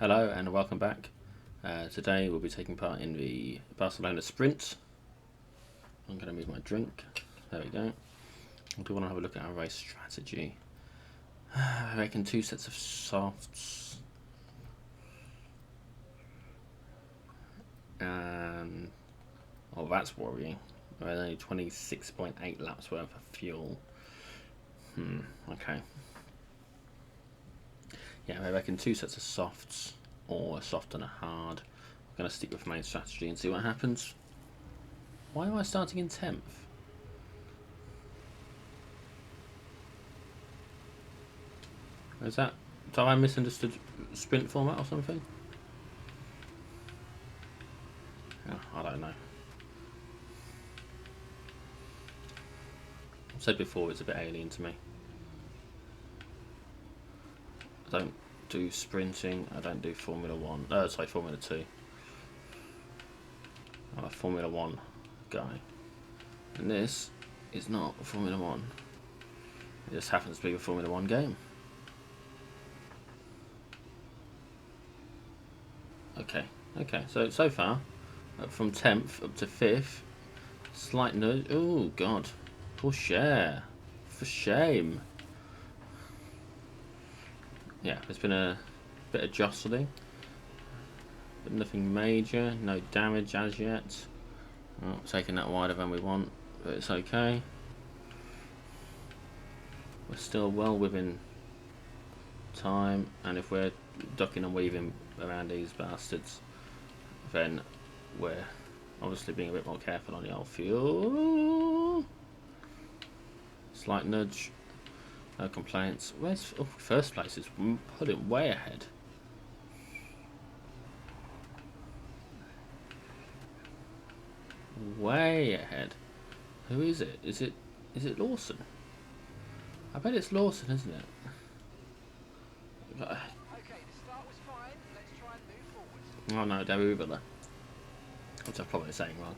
Hello and welcome back. Today we'll be taking part in the Barcelona sprint. I'm going to move my drink. There we go. I do want to have a look at our race strategy. I reckon 2 sets of softs. And oh, that's worrying. We're only 26.8 laps worth of fuel. Okay. Yeah, I reckon 2 sets of softs or a soft and a hard. I'm going to stick with main strategy and see what happens. Why am I starting in 10th? Is that... Have I misunderstood sprint format or something? Oh, I don't know. I said before it's a bit alien to me. I don't do sprinting, I don't do Formula 1. Sorry, Formula 2. I'm a Formula 1 guy. And this is not a Formula 1. It just happens to be a Formula 1 game. Okay, so far, from 10th up to 5th, slight nudge. Oh, God. For share. For shame. Yeah, there's been a bit of jostling, but nothing major, no damage as yet. Oh, taking that wider than we want, but it's okay. We're still well within time, and if we're ducking and weaving around these bastards, then we're obviously being a bit more careful on the old fuel. Slight nudge. No complaints. Where's first place? Is put it way ahead. Way ahead. Who is it? Is it Lawson? I bet it's Lawson, isn't it? Okay, the start was fine. Let's try and move forward. Oh no, Debbie Uber. Which I'm probably saying wrong.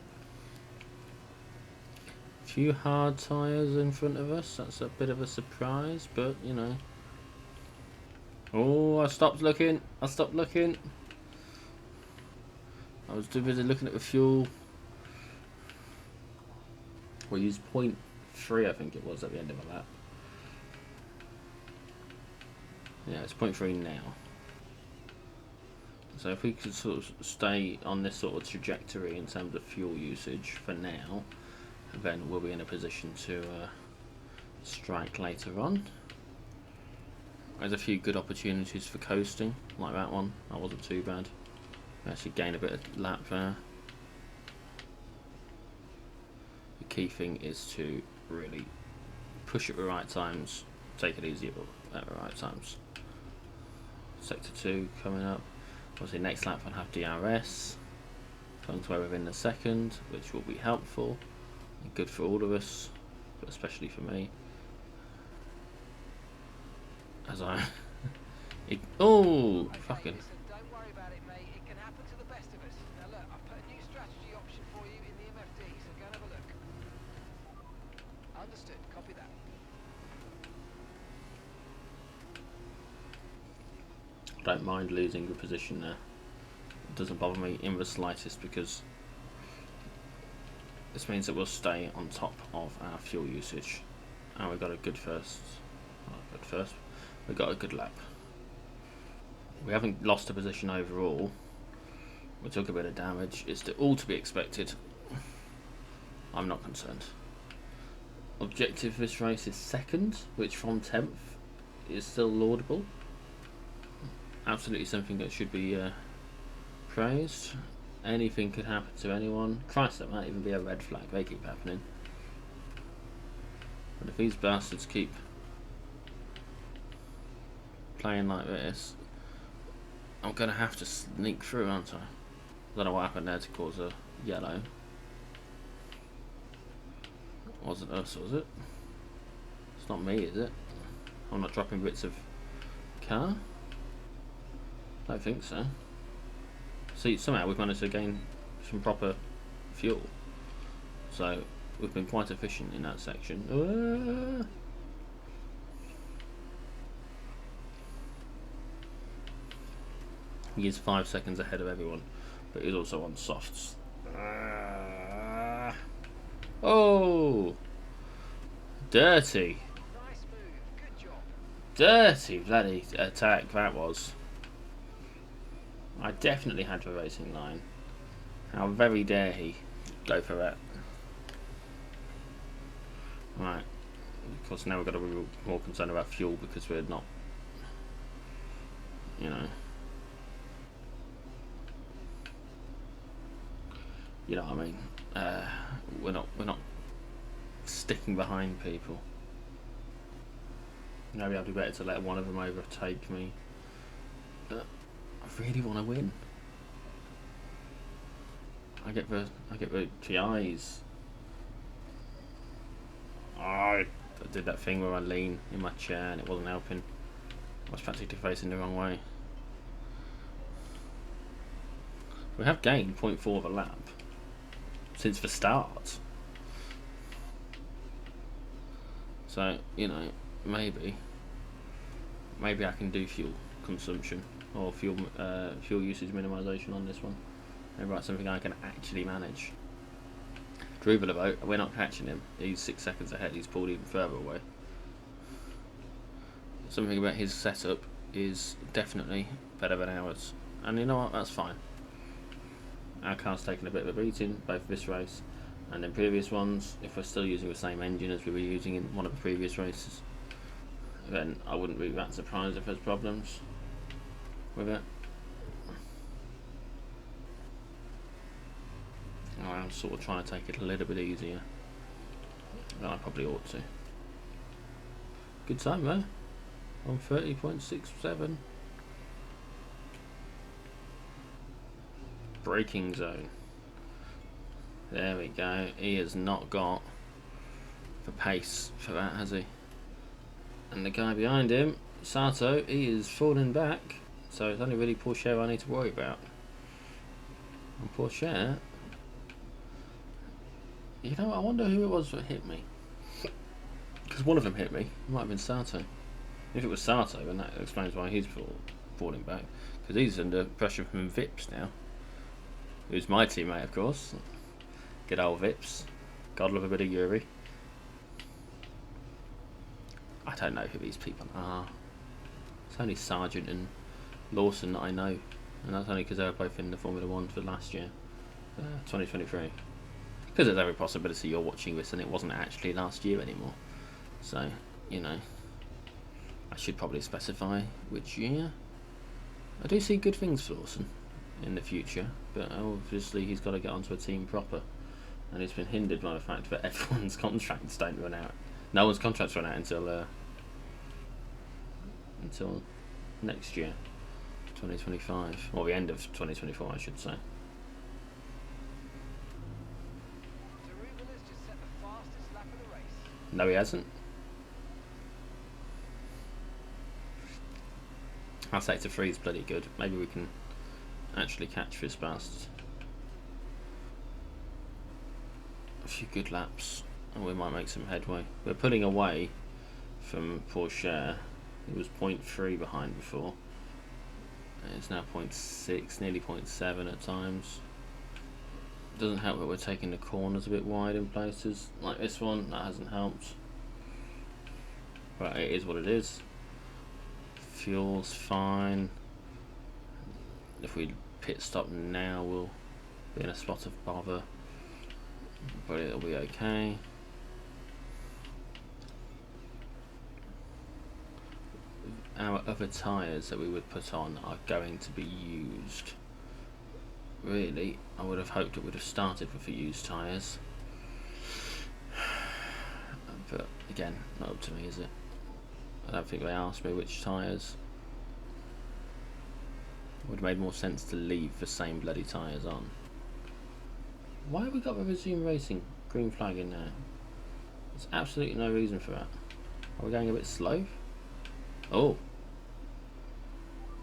Few hard tyres in front of us. That's a bit of a surprise, but you know. Oh, I stopped looking. I was too busy looking at the fuel. We used 0.3, I think it was, at the end of my lap. Yeah, it's 0.3 now. So if we could sort of stay on this sort of trajectory in terms of fuel usage for now, then we'll be in a position to strike later on. There's a few good opportunities for coasting, like that one. That wasn't too bad. Actually gain a bit of lap there. The key thing is to really push at the right times, take it easy at the right times. Sector 2 coming up. Obviously next lap I'll have DRS. Going to within the second, which will be helpful. Good for all of us, but especially for me. As I... Okay, fucking... listen, don't worry about it, mate. It can happen to the best of us. Now look, I've put a new strategy option for you in the MFD, so go and have a look. Understood. Copy that. I don't mind losing the position there. It doesn't bother me in the slightest because this means that we'll stay on top of our fuel usage, and we've got a good we've got a good lap. We haven't lost a position overall. We took a bit of damage. It's all to be expected. I'm not concerned. Objective of this race is second, which from 10th is still laudable. Absolutely something that should be praised. Anything could happen to anyone. Christ, that might even be a red flag. They keep happening. But if these bastards keep playing like this, I'm going to have to sneak through, aren't I? I don't know what happened there to cause a yellow. Wasn't us, was it? It's not me, is it? I'm not dropping bits of car? I don't think so. See, somehow we've managed to gain some proper fuel. So, we've been quite efficient in that section. He is 5 seconds ahead of everyone, but he's also on softs. Oh! Dirty. Nice move. Good job. Dirty bloody attack that was. I definitely had the racing line. How very dare he go for that. Right. Of course now we've got to be more concerned about fuel because we're not, you know what I mean. We're not sticking behind people. Maybe I'd be better to let one of them overtake me. But I really want to win. I get the GIs. Oh, I did that thing where I lean in my chair and it wasn't helping. I was practically facing the wrong way. We have gained 0.4 of a lap since the start. So, maybe I can do fuel consumption or fuel usage minimisation on this one. Maybe that's something I can actually manage. Drew, we're not catching him. He's 6 seconds ahead. He's pulled even further away. Something about his setup is definitely better than ours. And you know what? That's fine. Our car's taken a bit of a beating, both this race and in previous ones. If we're still using the same engine as we were using in one of the previous races, then I wouldn't be that surprised if there's problems with it. I'm sort of trying to take it a little bit easier than I probably ought to. Good time though, on 30.67. Braking zone. There we go. He has not got the pace for that, has he? And the guy behind him, Sato, he is falling back. So it's only really Porsche I need to worry about. And Porsche, I wonder who it was that hit me. Because one of them hit me. It might have been Sato. If it was Sato, then that explains why he's falling back. Because he's under pressure from Vips now. Who's my teammate, of course. Good old Vips. God love a bit of Yuri. I don't know who these people are. It's only Sargent and Lawson that I know. And that's only because they were both in the Formula 1 for last year. 2023. Because there's every possibility you're watching this and it wasn't actually last year anymore. So, I should probably specify which year. I do see good things for Lawson in the future, but obviously he's got to get onto a team proper. And he's been hindered by the fact that everyone's contracts don't run out. No one's contracts run out until next year, 2025, or the end of 2024, I should say. No, he hasn't. Our sector 3 is bloody good. Maybe we can actually catch this bastard. A few good laps and we might make some headway. We're pulling away from Porsche. It was 0.3 behind before. It's now 0.6, nearly 0.7 at times. Doesn't help that we're taking the corners a bit wide in places like this one. That hasn't helped, but it is what it is. Fuel's fine. If we pit stop now, we'll be in a spot of bother, but it'll be okay. Our other tyres that we would put on are going to be used. Really, I would have hoped it would have started with the used tyres. But again, not up to me, is it? I don't think they asked me which tyres. It would have made more sense to leave the same bloody tyres on. Why have we got the resume racing green flag in there? There's absolutely no reason for that. Are we going a bit slow? Oh.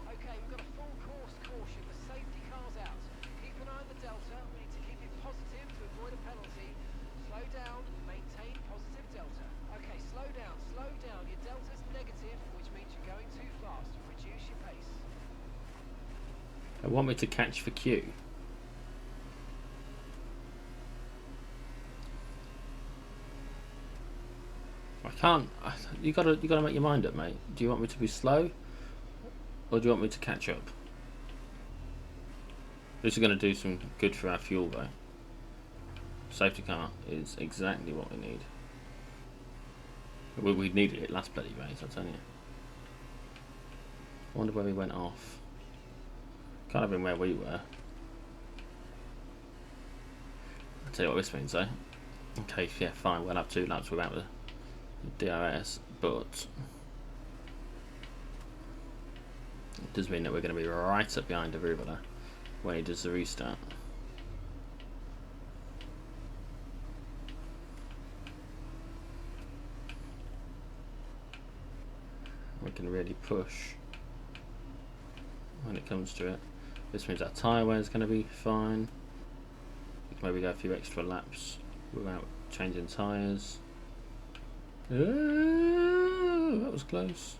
Okay, we've got a full course caution. The safety car's out. Keep an eye on the delta. We need to keep it positive to avoid a penalty. Slow down, maintain positive delta. Okay, slow down, slow down. Your delta's negative, which means you're going too fast. Reduce your pace. They want me to catch for Q. I can't. You gotta make your mind up, mate. Do you want me to be slow, or do you want me to catch up? This is going to do some good for our fuel, though. Safety car is exactly what we need. We needed it last bloody race, I'll tell you. I wonder where we went off. Can't have been where we were. I'll tell you what this means, though. Okay, yeah, fine. We'll have 2 laps without the DRS, but it does mean that we're going to be right up behind the Rubela when he does the restart. We can really push when it comes to it. This means our tyre wear is going to be fine. We can maybe go a few extra laps without changing tyres. Oh, that was close.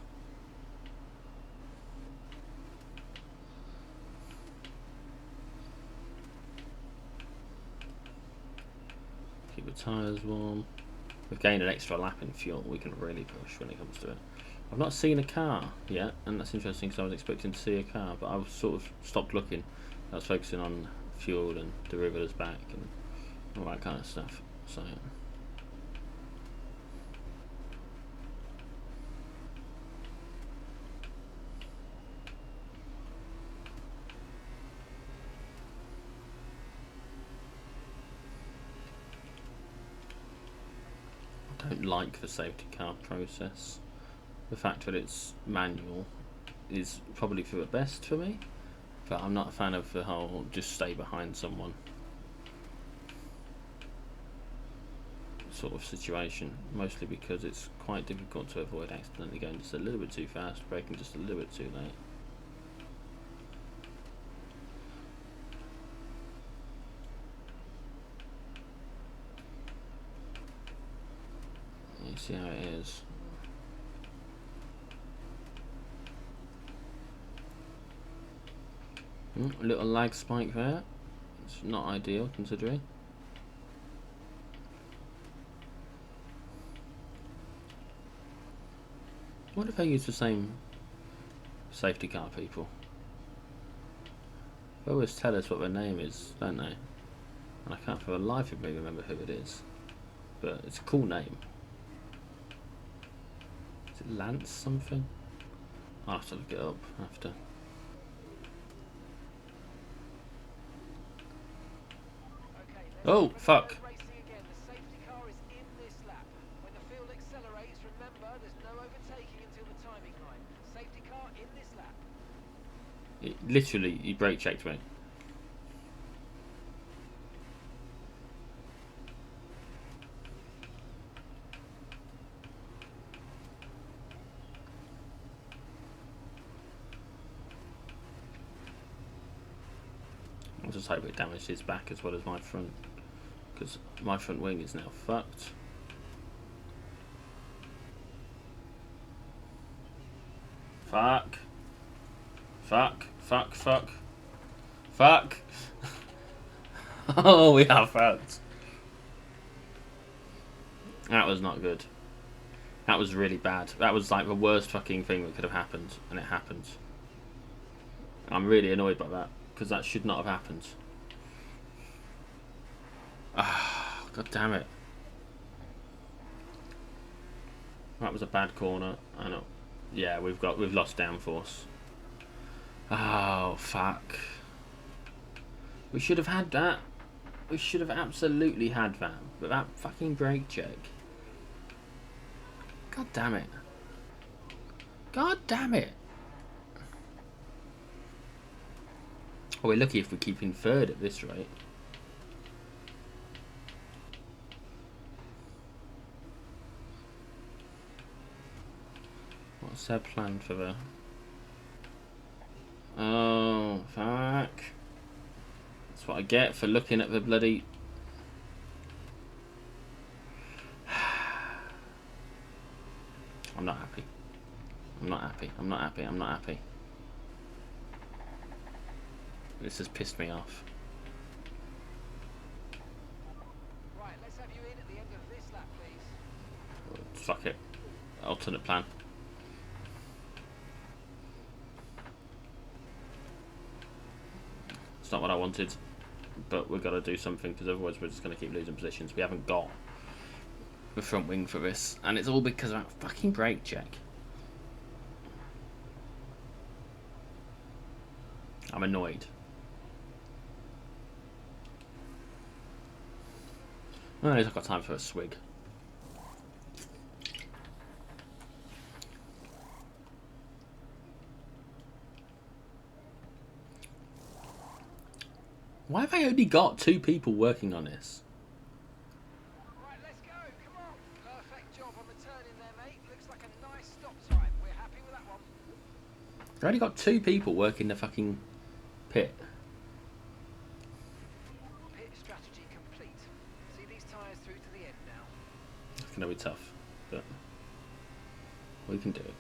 Keep the tyres warm. We've gained an extra lap in fuel. We can really push when it comes to it. I've not seen a car yet, and that's interesting because I was expecting to see a car, but I've sort of stopped looking. I was focusing on fuel and derivatives back and all that kind of stuff. So I don't like the safety car process. The fact that it's manual is probably for the best for me, but I'm not a fan of the whole just stay behind someone sort of situation, mostly because it's quite difficult to avoid accidentally going just a little bit too fast, braking just a little bit too late. You see how it is. A little lag spike there. It's not ideal considering. What if they use the same safety car people? They always tell us what their name is, don't they? And I can't for the life of me remember who it is. But it's a cool name. Is it Lance something? I'll have to look it up after. Oh, fuck. Literally, he brake checked me. I'll just hope it damaged his back as well as my front, because my front wing is now fucked. Fuck. Fuck. Fuck. Fuck. Fuck. Oh, we are fucked. That was not good. That was really bad. That was like the worst fucking thing that could have happened, and it happened. I'm really annoyed by that, because that should not have happened. Ah, god damn it. That was a bad corner. I know. Yeah, we've lost downforce. Oh fuck. We should have had that. We should have absolutely had that. But that fucking brake check. God damn it. God damn it. Oh, we're lucky if we keep in third at this rate. What's their plan for the... Oh, fuck. That's what I get for looking at the bloody... I'm not happy. I'm not happy. I'm not happy. I'm not happy. This has pissed me off. Right, let's have you in at the end of this lap, please. Fuck it. Alternate plan. It's not what I wanted, but we've got to do something because otherwise we're just going to keep losing positions. We haven't got the front wing for this, and it's all because of that fucking brake check. I'm annoyed. Well, at least I've got time for a swig. Why have I only got 2 people working on this? Right, let's go. Come on. Perfect job on the turn in there, mate. Looks like a nice stop time. We're happy with that one. I've only got 2 people working the fucking pit. Pit strategy complete. See these tyres through to the end now. It's going to be tough, but we can do it.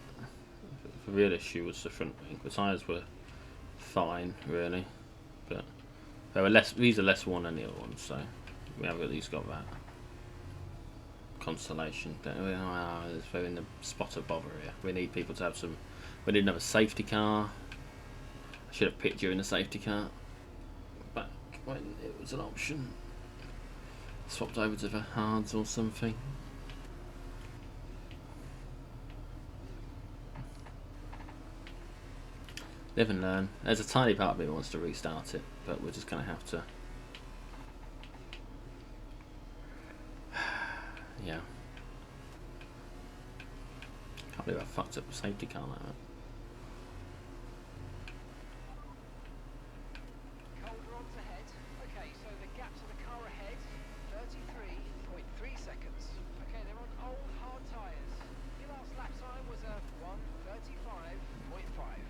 The real issue was the front wing. The tyres were fine, really, but they were less. These are less worn than the other ones, so we have at least got that consolation. They're in the spot of bother here. We need people to have some. We need another safety car. I should have picked you in the safety car back when it was an option. Swapped over to the hards or something. Live and learn. There's a tiny part of me that wants to restart it, but we're just going to have to. Yeah. Can't believe I fucked up the safety car like that. Calderon's ahead. Okay, so the gap to the car ahead, 33.3 seconds. Okay, they're on old hard tyres. Your last lap time was a 1:35.5.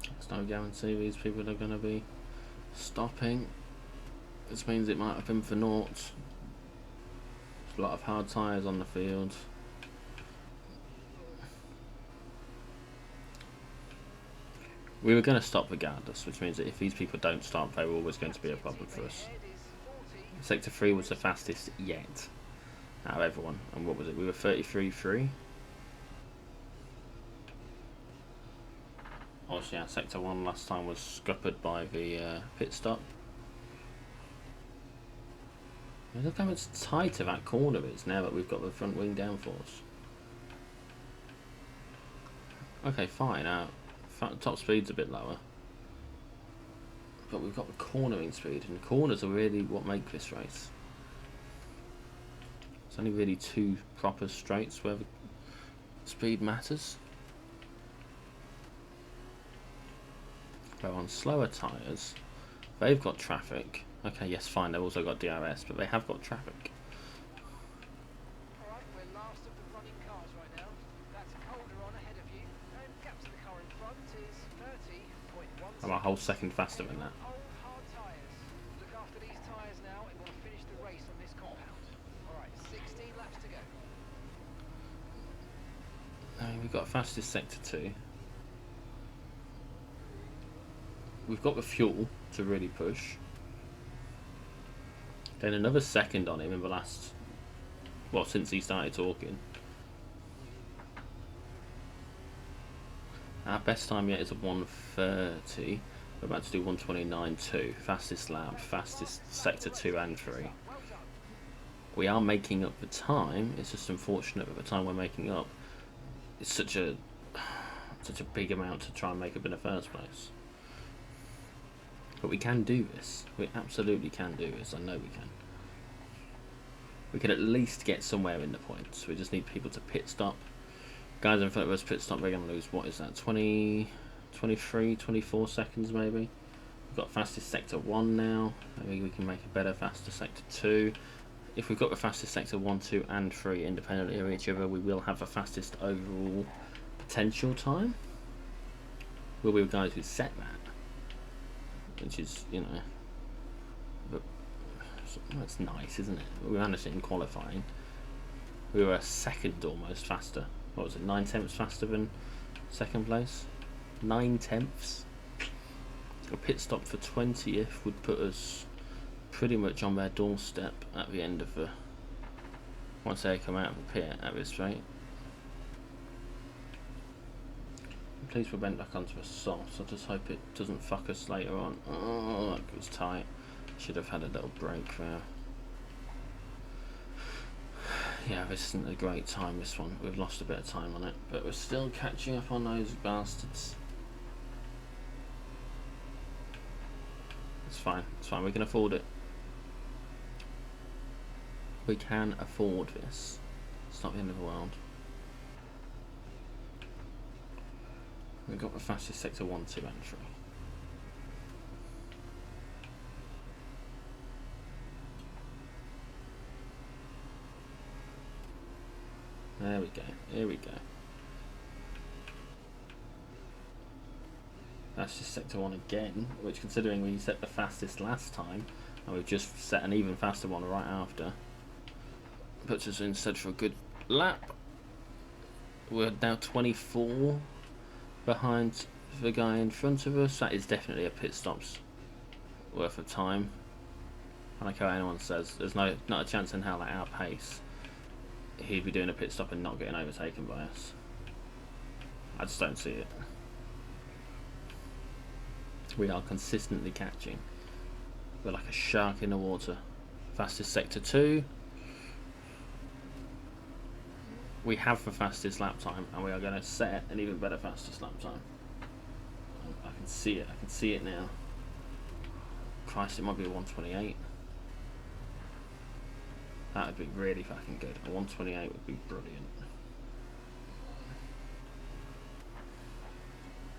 There's no guarantee these people are going to be stopping. This means it might have been for naught. There's a lot of hard tyres on the field. We were going to stop regardless, which means that if these people don't stop, they were always going to be a problem for us. Sector 3 was the fastest yet out of everyone. And what was it? We were 33.3. Obviously, yeah, Sector 1 last time was scuppered by the pit stop. Look how much tighter that corner is now that we've got the front wing downforce. Okay, fine. Our top speed's a bit lower, but we've got the cornering speed, and corners are really what make this race. It's only really 2 proper straights where the speed matters. They're on slower tyres. They've got traffic. Okay, yes, fine. They've also got DRS, but they have got traffic. Alright, we're last of the running cars right now. That's Calderon ahead of you. And gap to the car in front is 30.1. I'm a whole second faster than that. Old hard tyres. Look after these tyres now and we'll finish the race on this compound. Alright, 16 laps to go. We've got fastest sector 2. We've got the fuel to really push. Then another second on him in the last, well, since he started talking. Our best time yet is a 1:30. We're about to do 1:29.2. Fastest lap, fastest sector 2 and 3. We are making up the time. It's just unfortunate that the time we're making up is such a big amount to try and make up in the first place. But we can do this. We absolutely can do this. I know we can. We can at least get somewhere in the points. We just need people to pit stop. Guys in front of us pit stop, we're going to lose, what is that, 20, 23, 24 seconds maybe? We've got fastest sector 1 now. Maybe we can make a better, faster sector 2. If we've got the fastest sector 1, 2 and 3 independently of each other, we will have the fastest overall potential time. We'll be the guys who set that. Which is, you know, that's nice, isn't it? We managed it in qualifying. We were a second almost faster. What was it, 9 tenths faster than second place? 9 tenths? A pit stop for 20th would put us pretty much on their doorstep at the end of the, once they come out of the pit at this straight. Please we went back onto the softs. I just hope it doesn't fuck us later on. Oh, it was tight. Should have had a little break there. Yeah, this isn't a great time, this one. We've lost a bit of time on it, but we're still catching up on those bastards. It's fine, we can afford it. We can afford this. It's not the end of the world. We've got the fastest sector 1-2 entry. There we go, here we go. That's just sector 1 again, which considering we set the fastest last time, and we've just set an even faster one right after, puts us instead for a good lap. We're now 24 behind the guy in front of us. That is definitely a pit stop's worth of time. I don't care what anyone says, there's not a chance in hell that our pace he'd be doing a pit stop and not getting overtaken by us. I just don't see it. We are consistently catching. We're like a shark in the water. Fastest sector 2. We have the fastest lap time, and we are going to set an even better fastest lap time. I can see it. I can see it now. Christ, it might be a 128. That would be really fucking good. A 128 would be brilliant.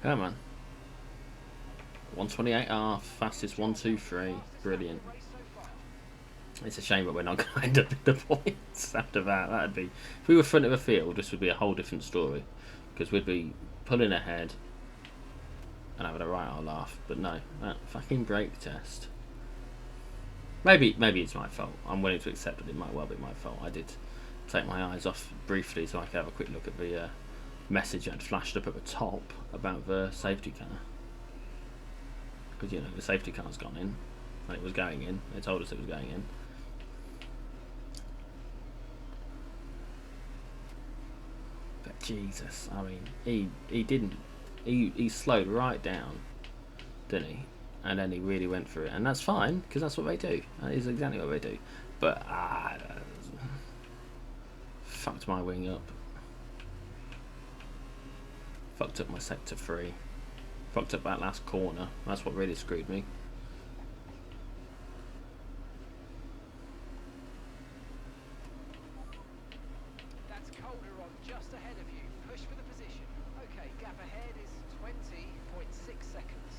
Come on. 128R, fastest 123. Brilliant. It's a shame that we're not going to end up in the points after that. That'd be, if we were front of the field, this would be a whole different story, because we'd be pulling ahead and having a right old laugh. But no, that fucking brake test. Maybe it's my fault. I'm willing to accept that it might well be my fault. I did take my eyes off briefly so I could have a quick look at the message that had flashed up at the top about the safety car. Because, you know, the safety car's gone in, and it was going in. They told us it was going in. But Jesus, I mean, he slowed right down, didn't he? And then he really went for it, and that's fine, because that's what they do. That is exactly what they do. But fucked my wing up. Fucked up my sector 3. Fucked up that last corner. That's what really screwed me. That's Calderon just ahead of you. Push for the position. Okay, gap ahead is 20.6 seconds.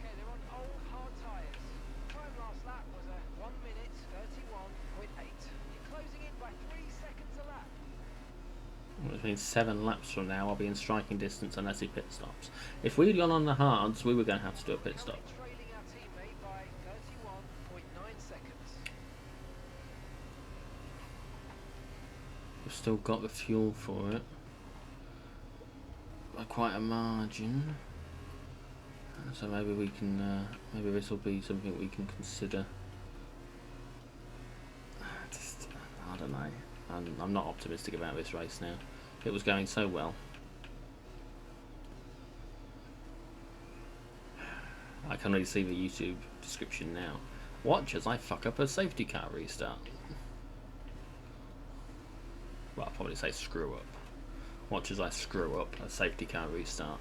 Okay, they're on old hard tyres. Time last lap was a 1 minute 31.8. You're closing in by 3 seconds a lap. Which means 7 laps from now I'll be in striking distance unless he pit stops. If we'd gone on the hards, we were going to have to do a pit stop. Trailing our teammate by 31.9 seconds. We've still got the fuel for it by quite a margin. So maybe we can, maybe this will be something we can consider. I don't know. I'm not optimistic about this race now. It was going so well. I can only see the YouTube description now. Watch as I fuck up a safety car restart. Well, I'll probably say screw up. Watch as I screw up a safety car restart.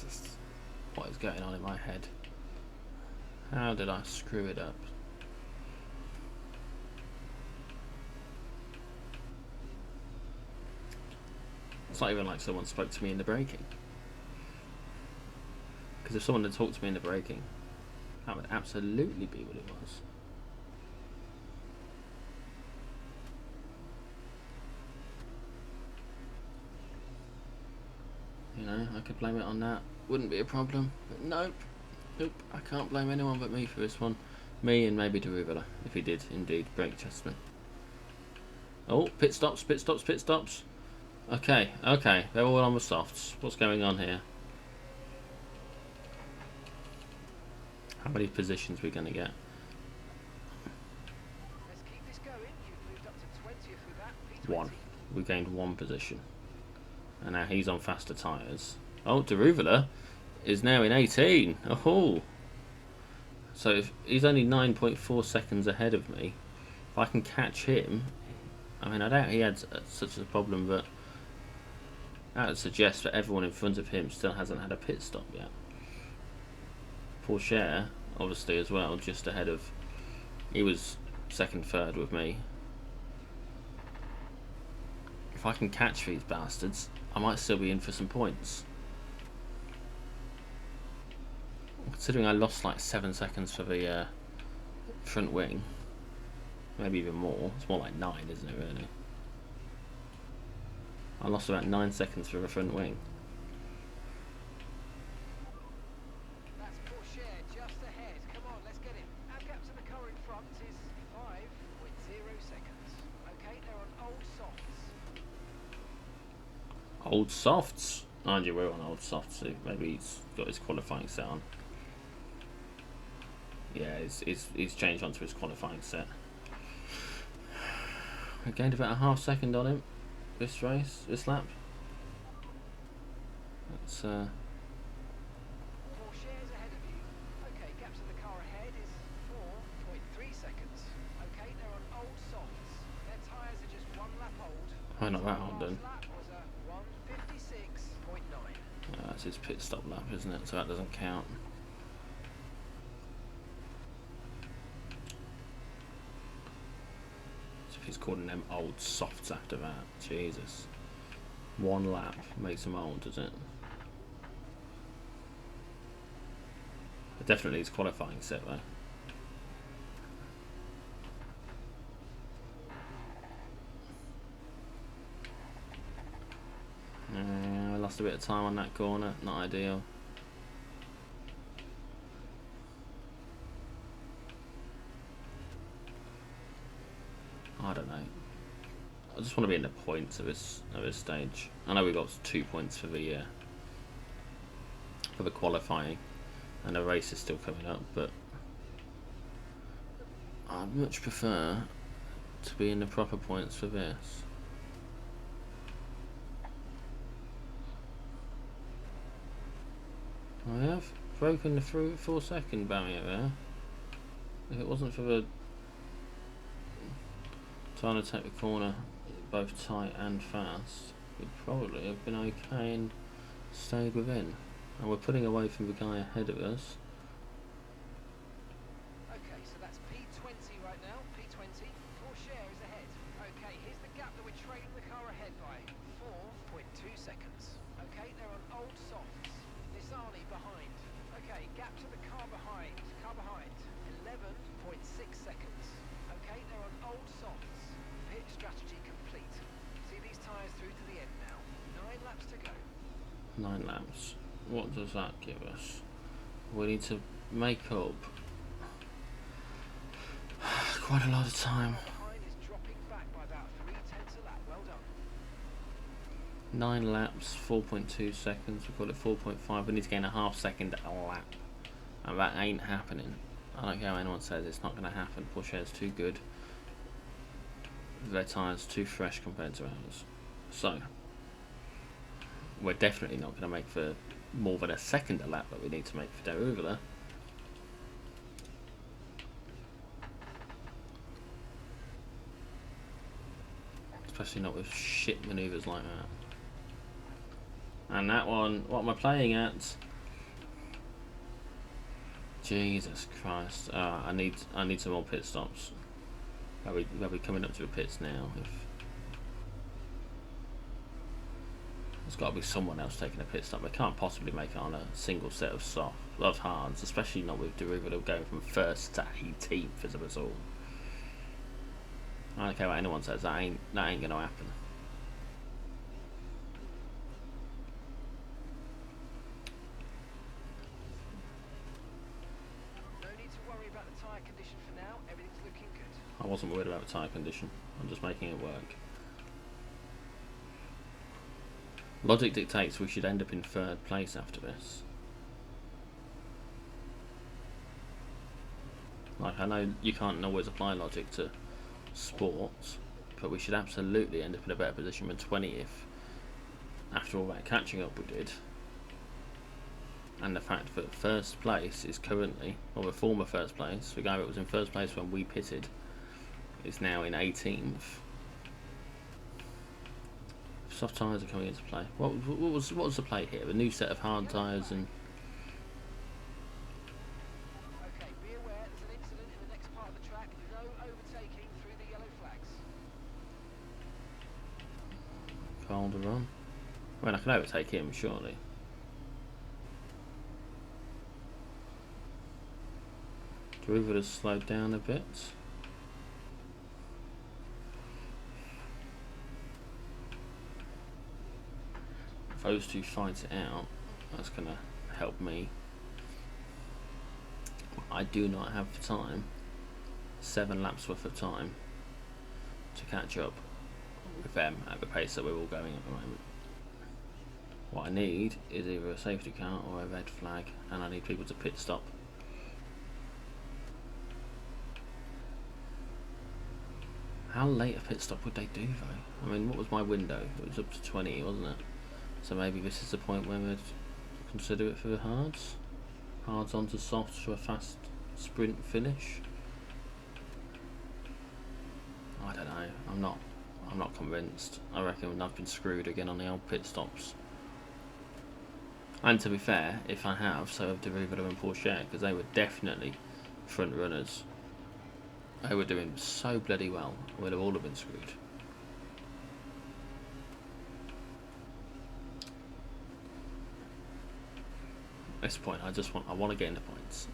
Just what is going on in my head? How did I screw it up? It's not even like someone spoke to me in the braking. Because if someone had talked to me in the braking, that would absolutely be what it was. You know, I could blame it on that. Wouldn't be a problem. But nope. Nope. I can't blame anyone but me for this one. Me and maybe Derivela, if he did indeed brake test me. Oh, pit stops, pit stops, pit stops. Okay, okay, they're all on the softs. What's going on here? How many positions are we going to get? Let's keep this going. You've moved up to 20th with that. P20. One. We gained one position. And now he's on faster tyres. Oh, Deruvula is now in 18. Oh. So if he's only 9.4 seconds ahead of me. If I can catch him, I mean, I doubt he had such a problem, but that would suggest that everyone in front of him still hasn't had a pit stop yet. Porsche, obviously, as well, just ahead of... He was second, third with me. If I can catch these bastards, I might still be in for some points. Considering I lost like 7 seconds for the front wing. Maybe even more. It's more like 9, isn't it, really? I lost about 9 seconds for the front wing. That's Porsche just ahead. Come on, let's get him. Our gap to the car in front is 5.0 seconds. Okay, they're on old softs. Old softs? Mind you, we're on old softs, so maybe he's got his qualifying set on. Yeah, he's changed onto his qualifying set. I gained about a half second on him this race, this lap. That's Porsche is ahead of you. Okay, gap to the car ahead is 4.3 seconds. Okay, they're on old softs. Their tyres are just 1 lap old. oh, not that old then. Last lap was a 1:56.9. That's his pit stop lap, isn't it? So that doesn't count. He's calling them old softs after that. Jesus. 1 lap makes them old, does it? But definitely his qualifying set though. I lost a bit of time on that corner. Not ideal. I don't know. I just want to be in the points of this stage. I know we got 2 points for the qualifying, and the race is still coming up, but I'd much prefer to be in the proper points for this. I have broken the 4-second barrier there. If it wasn't for the trying to take the corner both tight and fast, we'd probably have been okay and stayed within. And we're putting away from the guy ahead of us. Okay, so that's P20 right now. P20. Porsche is ahead. Okay, here's the gap that we're trailing the car ahead by. 4.2 seconds. Okay, they're on old softs. Nisani behind. Okay, gap to the car behind. Car behind. 11.6 seconds. Okay, they're on old softs. Pit strategy complete. See these tyres through to the end now. 9 laps to go. 9 laps. What does that give us? We need to make up quite a lot of time. Behind is dropping back by about 0.3 a lap. Well done. 9 laps, 4.2 seconds. We call it 4.5. We need to gain a half second a lap, and that ain't happening. I don't care what anyone says, it's not going to happen. Porsche is too good. Their tyres too fresh compared to ours. So we're definitely not going to make for more than a second a lap that we need to make for Deruvula. Especially not with shit manoeuvres like that. And that one, what am I playing at? Jesus Christ! I need some more pit stops. Are we coming up to the pits now? There's got to be someone else taking a pit stop. We can't possibly make it on a single set of hards, especially not with Deruvula going from 1st to 18th as a result. I don't care what anyone says. That ain't gonna happen. No need to worry about the tyre condition for now. Everything's looking good. I wasn't worried about the tyre condition. I'm just making it work. Logic dictates we should end up in 3rd place after this. Like, I know you can't always apply logic to sports, but we should absolutely end up in a better position than 20th after all that catching up we did. And the fact that first place is currently, or the former first place, the guy that was in first place when we pitted, is now in 18th. Soft tyres are coming into play. What was the play here? A new set of hard tyres and... Okay, be aware there's an incident in the next part of the track. No overtaking through the yellow flags. Calderon. I mean, I can overtake him, surely. Derivative has slowed down a bit. If those two fight it out, that's going to help me. I do not have time, 7 laps worth of time, to catch up with them at the pace that we're all going at the moment. What I need is either a safety car or a red flag, and I need people to pit stop. How late a pit stop would they do though? I mean, what was my window? It was up to 20, wasn't it? So maybe this is the point where we'd consider it for the hards. Hards onto softs for a fast sprint finish. I don't know. I'm not convinced. I reckon I've been screwed again on the old pit stops. And to be fair, if I have, so have Derivative and Porsche, because they were definitely front runners. They were doing so bloody well. We'd have all have been screwed. At this point, I want to get into points.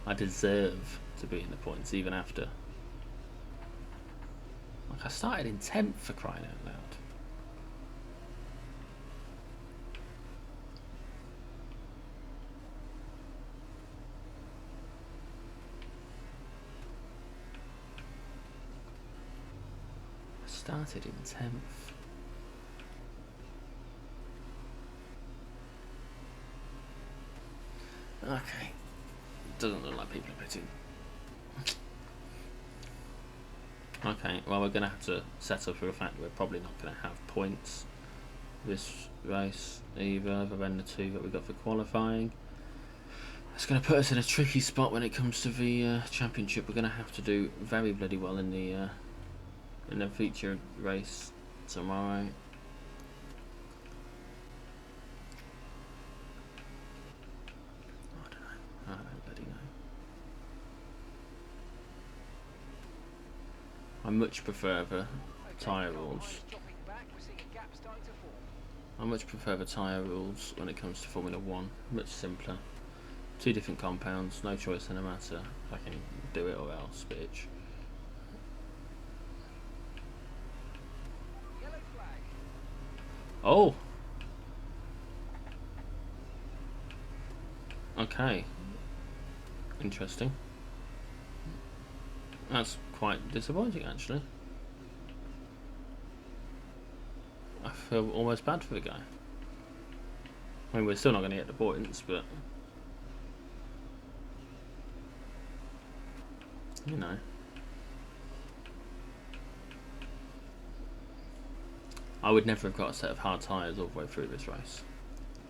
I deserve to be in the points, even after. Like, I started in 10th, for crying out loud. Started in 10th. Okay. Doesn't look like people are pitting. Okay, well, we're going to have to settle for the fact that we're probably not going to have points this race either, other than the 2 that we got for qualifying. It's going to put us in a tricky spot when it comes to the championship. We're going to have to do very bloody well in the feature race tomorrow. I don't bloody know. I much prefer the tyre rules. I much prefer the tyre rules when it comes to Formula 1. Much simpler. 2 different compounds, no choice in the matter. I can do it or else, bitch. Oh! Okay. Interesting. That's quite disappointing, actually. I feel almost bad for the guy. I mean, we're still not going to get the points, but... you know. I would never have got a set of hard tyres all the way through this race.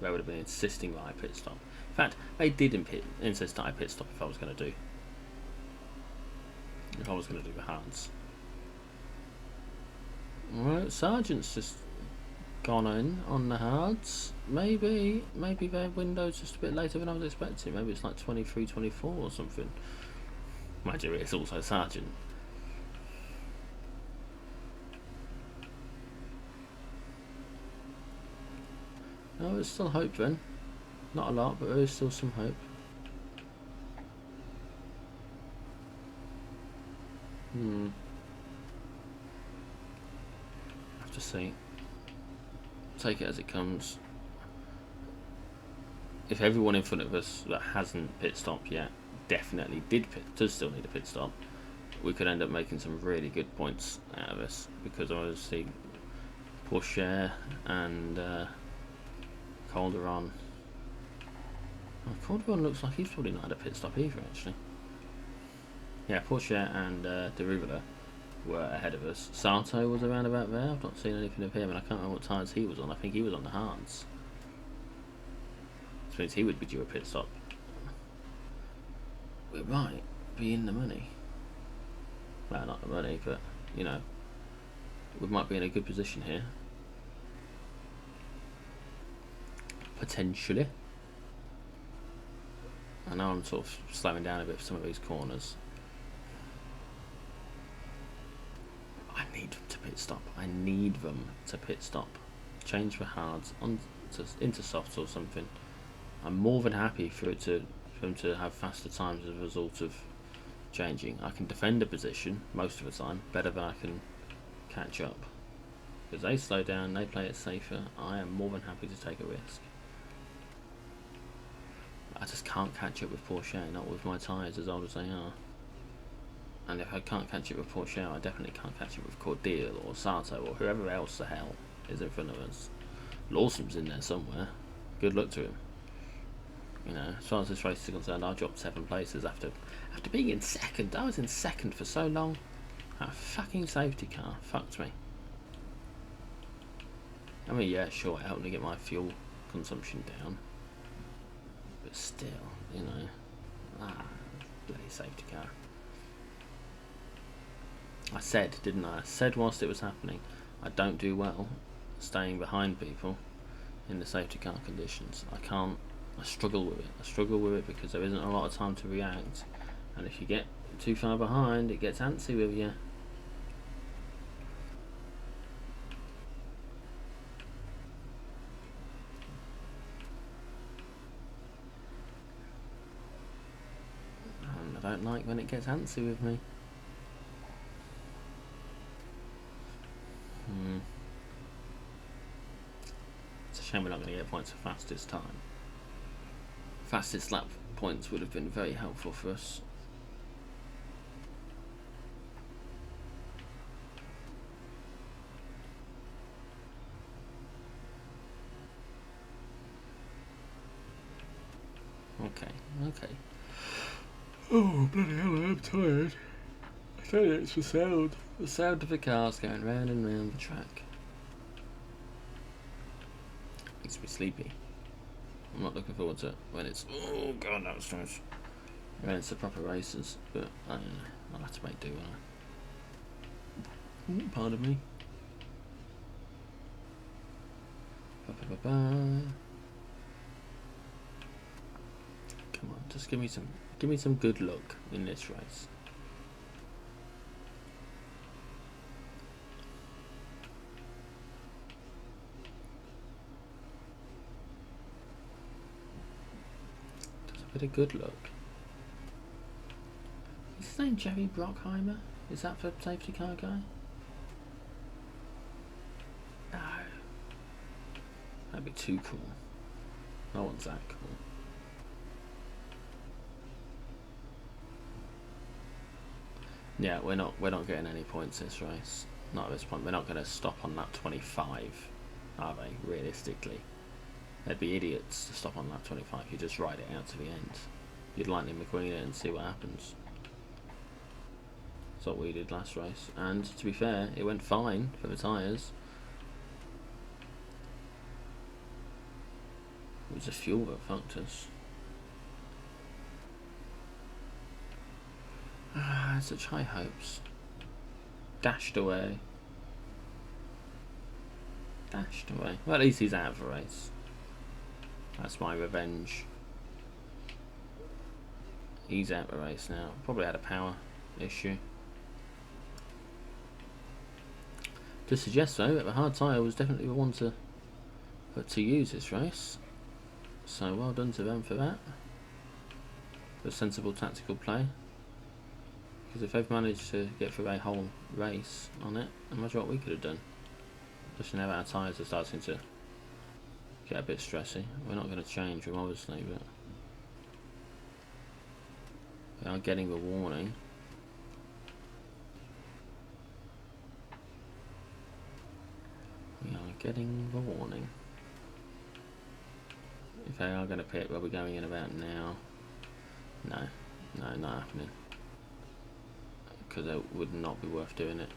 They would have been insisting that I pit stop. In fact, they did insist that I pit stop if I was going to do the hards. Alright, Sargent's just gone in on the hards. Maybe their window's just a bit later than I was expecting. Maybe it's like 23, 24 or something. Mind you, it's also Sargent. Oh, there's still hope then. Not a lot, but there is still some hope. Have to see. Take it as it comes. If everyone in front of us that hasn't pit stopped yet definitely does still need a pit stop, we could end up making some really good points out of this, because obviously Porsche and Calderon. Oh, Calderon looks like he's probably not had a pit stop either, actually. Yeah, Porsche and Derivada were ahead of us. Sato was around about there. I've not seen anything of him, and I can't remember what tyres he was on. I think he was on the hards. Which means he would be due a pit stop. We might be in the money. Well, not the money, but, you know, we might be in a good position here. Potentially. I know I'm sort of slowing down a bit for some of these corners. I need them to pit stop. I need them to pit stop. Change for hards into softs or something. I'm more than happy for them to have faster times as a result of changing. I can defend a position most of the time better than I can catch up. Because they slow down, they play it safer. I am more than happy to take a risk. I just can't catch up with Porsche, not with my tyres as old as they are. And if I can't catch up with Porsche, I definitely can't catch up with Cordeal or Sato or whoever else the hell is in front of us. Lawson's in there somewhere. Good luck to him. You know, as far as this race is concerned, I dropped 7 places after being in second. I was in second for so long. That fucking safety car fucked me. I mean, yeah, sure, it helped me get my fuel consumption down. But still, you know, bloody safety car. I said, didn't I? I said whilst it was happening, I don't do well staying behind people in the safety car conditions. I struggle with it. I struggle with it because there isn't a lot of time to react. And if you get too far behind, it gets antsy with you. And I don't like when it gets antsy with me. It's a shame we're not going to get points for fastest time. Fastest lap points would have been very helpful for us. Okay. Oh, bloody hell, I'm tired. I tell you, it's the sound. The sound of the cars going round and round the track. Makes me sleepy. I'm not looking forward to it when it's... Oh, God, that was strange. When it's the proper races, but I don't know. I'll have to make do, won't I? Pardon me. Come on, just give me some good luck in this race. Just a bit of good luck. Is his name Jerry Brockheimer? Is that the safety car guy? No. That'd be too cool. No one's that cool. Yeah, we're not getting any points this race. Not at this point. We're not going to stop on lap 25, are they? Realistically, they'd be idiots to stop on lap 25. You just ride it out to the end. You'd Lightning McQueen it and see what happens. That's what we did last race. And to be fair, it went fine for the tyres. It was the fuel that fucked us. Such high hopes. Dashed away. Dashed away. Well, at least he's out of the race. That's my revenge. He's out of the race now. Probably had a power issue. To suggest though that the hard tyre was definitely the one to use this race. So well done to them for that. For sensible tactical play. Because if they've managed to get through a whole race on it, imagine what we could have done. Just now our tyres are starting to get a bit stressy. We're not going to change them obviously, but we are getting the warning. We are getting the warning. If they are going to pit, we'll be going in about now. No, not happening. because it would not be worth doing it.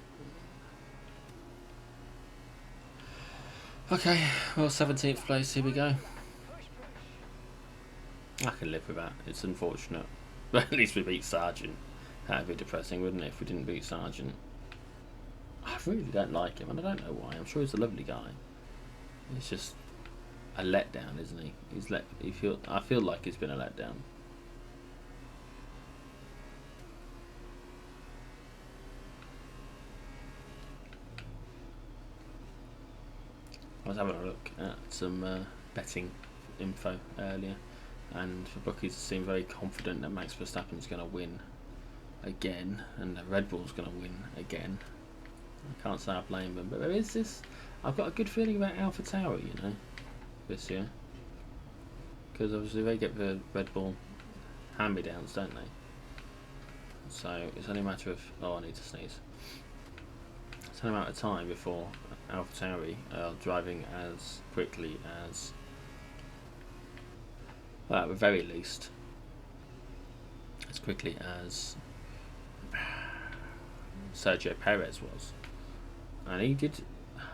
Okay, well, 17th place, here we go. I can live with that. It's unfortunate. But at least we beat Sargent. That'd be depressing, wouldn't it, if we didn't beat Sargent? I really don't like him, and I don't know why. I'm sure he's a lovely guy. It's just a letdown, isn't he? I feel like he's been a letdown. I was having a look at some betting info earlier, and the bookies seem very confident that Max Verstappen's going to win again, and that Red Bull's going to win again. I can't say I blame them, but there is this. I've got a good feeling about AlphaTauri, you know, this year, because obviously they get the Red Bull hand-me-downs, don't they? So it's only a matter of I need to sneeze. It's only a matter of time before AlphaTauri are driving as quickly as, well, at the very least, as quickly as Sergio Perez was. And he did,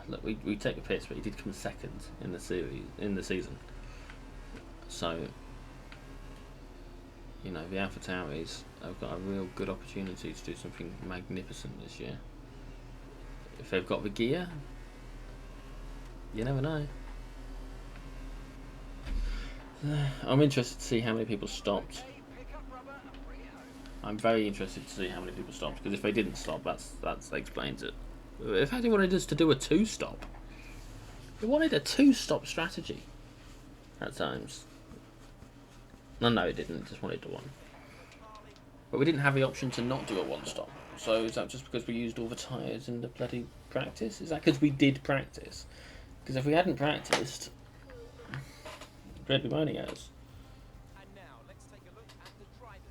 look, we take the piss, but he did come second in the season. So, you know, the AlphaTauris have got a real good opportunity to do something magnificent this year. If they've got the gear, you never know. I'm interested to see how many people stopped. I'm very interested to see how many people stopped, because if they didn't stop, that explains it. In fact, they wanted us to do a 2-stop. They wanted a 2-stop strategy at times. No, it didn't. It just wanted to 1. But we didn't have the option to not do a 1-stop. So is that just because we used all the tyres in the bloody practice? Is that because we did practice? Because if we hadn't practiced, they'd be moaning at us. And now let's take a look at the drivers.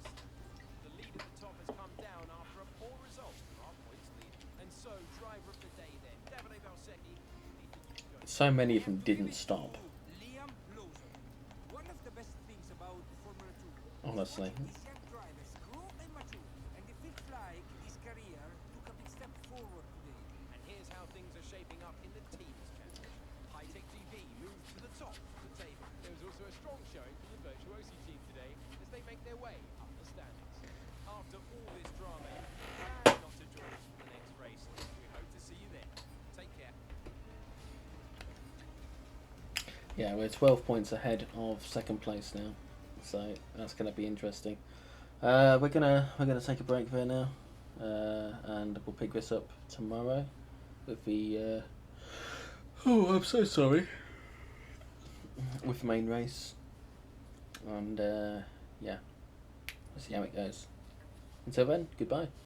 The lead at the top has come down after a poor result for our points lead. And so, driver of the day then, Davide Valsecchi. So many of them didn't stop. One of the best things about Formula 2, Honestly. these young drivers grow and mature, and it feels like his career took a big step forward today. And here's how things are shaping up in the teams championship. High-Tech GP moves to the top of the table. There was also a strong showing from the Virtuosi team today as they make their way up the standings. After all this drama, glad not to join us for the next race. We hope to see you there. Take care. Yeah, we're 12 points ahead of second place now, so that's going to be interesting. We're gonna take a break there now, and we'll pick this up tomorrow with the. Oh, I'm so sorry. With the main race, and yeah, we'll see how it goes. Until then, goodbye.